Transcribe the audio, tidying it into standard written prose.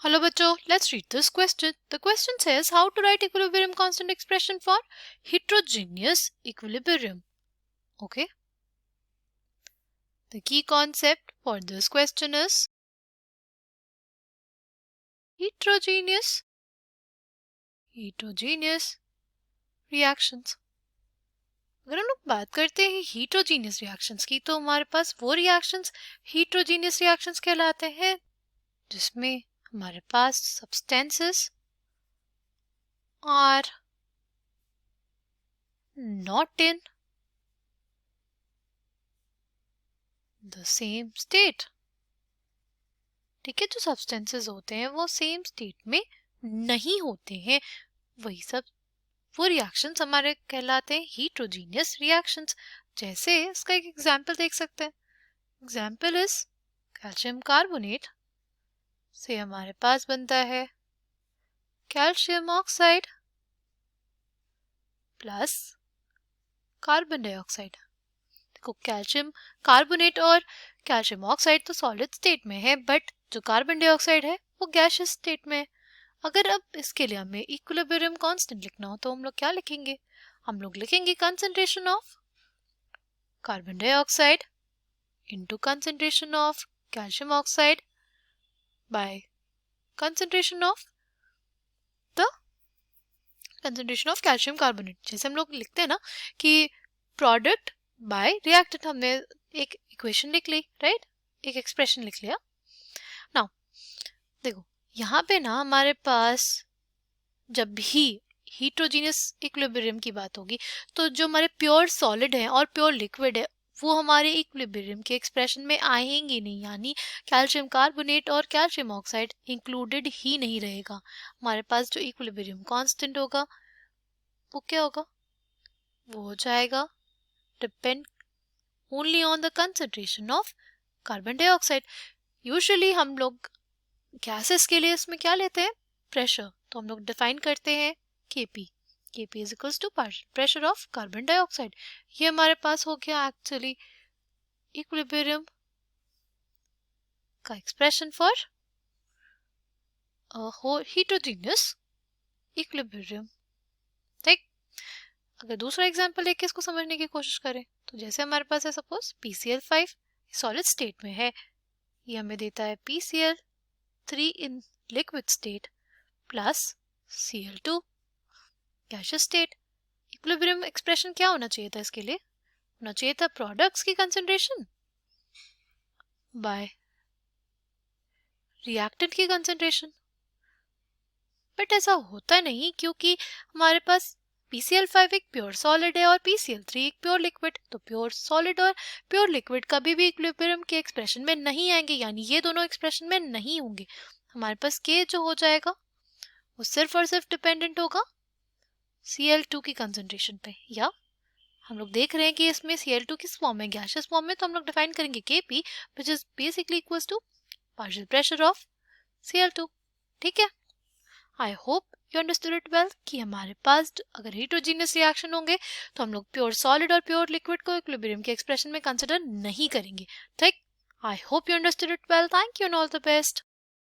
Hello बच्चों, let's read this question. The question says how to write equilibrium constant expression for heterogeneous equilibrium. Okay. The key concept for this question is heterogeneous reactions. अगर हम लोग बात करते हैं heterogeneous reactions की तो हमारे पास वो reactions heterogeneous reactions कहलाते हैं जिसमें हमारे पास substances are not in the same state. ठीक है, जो सब्सटेंसेस होते हैं वो सेम स्टेट में नहीं होते हैं, वही सब वो रिएक्शंस हमारे कहलाते हैं हीट्रोजीनियस रिएक्शंस. जैसे इसका एक एग्जांपल देख सकते हैं. एग्जांपल इज कैल्शियम कार्बोनेट से हमारे पास बनता है calcium oxide plus carbon dioxide. देखो, कैल्शियम कार्बोनेट और कैल्शियम ऑक्साइड तो सॉलिड स्टेट में है, बट जो कार्बन डाइऑक्साइड है वो गैसियस स्टेट में है. अगर अब इसके लिए हमें इक्विलिब्रियम कांस्टेंट लिखना हो तो हम लोग क्या लिखेंगे? हम लोग लिखेंगे concentration of carbon dioxide into concentration of calcium oxide by concentration of calcium carbonate. जैसे हम लोग लिखते हैं ना कि प्रोडक्ट बाय रिएक्टेंट, हमने एक इक्वेशन लिख ली, राइट? एक एक्सप्रेशन लिख लिया. नाउ देखो, यहाँ पे ना हमारे पास जब भी हीट्रोजीनियस इक्विलिब्रियम की बात होगी तो जो हमारे प्योर सॉलिड है और प्योर लिक्विड है वो हमारे इक्विलिब्रियम के एक्सप्रेशन में आएंगे नहीं, यानी कैल्शियम कार्बोनेट और कैल्शियम ऑक्साइड इंक्लूडेड ही नहीं रहेगा. हमारे पास जो इक्विलिब्रियम कांस्टेंट होगा वो क्या होगा? वो हो जाएगा depend only on the concentration of carbon dioxide. Usually हम लोग गैसेस के लिए इसमें क्या लेते हैं? प्रेशर. तो हम लोग डिफाइन करते हैं Kp. Kp is equals to pressure of carbon dioxide. ये हमारे पास हो गया एक्चुअली इक्विलिब्रियम का एक्सप्रेशन फॉर heterogeneous इक्विलिब्रियम. ठीक. अगर दूसरा एग्जांपल लेके इसको समझने की कोशिश करें तो जैसे हमारे पास है सपोज PCl5 सॉलिड स्टेट में है, ये हमें देता है PCl3 in liquid state plus Cl2 gaseous state. Equilibrium expression क्या होना चाहिए था? इसके लिए होना चाहिए था प्रोडक्ट्स की कंसंट्रेशन बाय रिएक्टेंट की कंसंट्रेशन, बट ऐसा होता नहीं क्योंकि हमारे पास PCl5 एक प्योर सॉलिड है और PCl3 एक प्योर लिक्विड. तो प्योर सॉलिड और प्योर लिक्विड कभी भी इक्विलिब्रियम के एक्सप्रेशन में नहीं आएंगे, यानी ये दोनों एक्सप्रेशन में नहीं होंगे. हमारे पास K जो हो जाएगा वो सिर्फ और सिर्फ डिपेंडेंट होगा Cl2 की कंसंट्रेशन पे. या हम लोग देख रहे हैं कि इसमें Cl2 किस फॉर्म में, गैसियस फॉर्म में, तो हम लोग डिफाइन करेंगे Kp which is basically equals to partial pressure of Cl2. ठीक है, I hope you understood it well कि हमारे पास अगर हेटेरोजीनियस रिएक्शन होंगे तो हम लोग प्योर सॉलिड और प्योर लिक्विड को इक्विलिब्रियम के एक्सप्रेशन में कंसिडर नहीं करेंगे. ठीक, आई hope you understood it well. Thank you and all the best.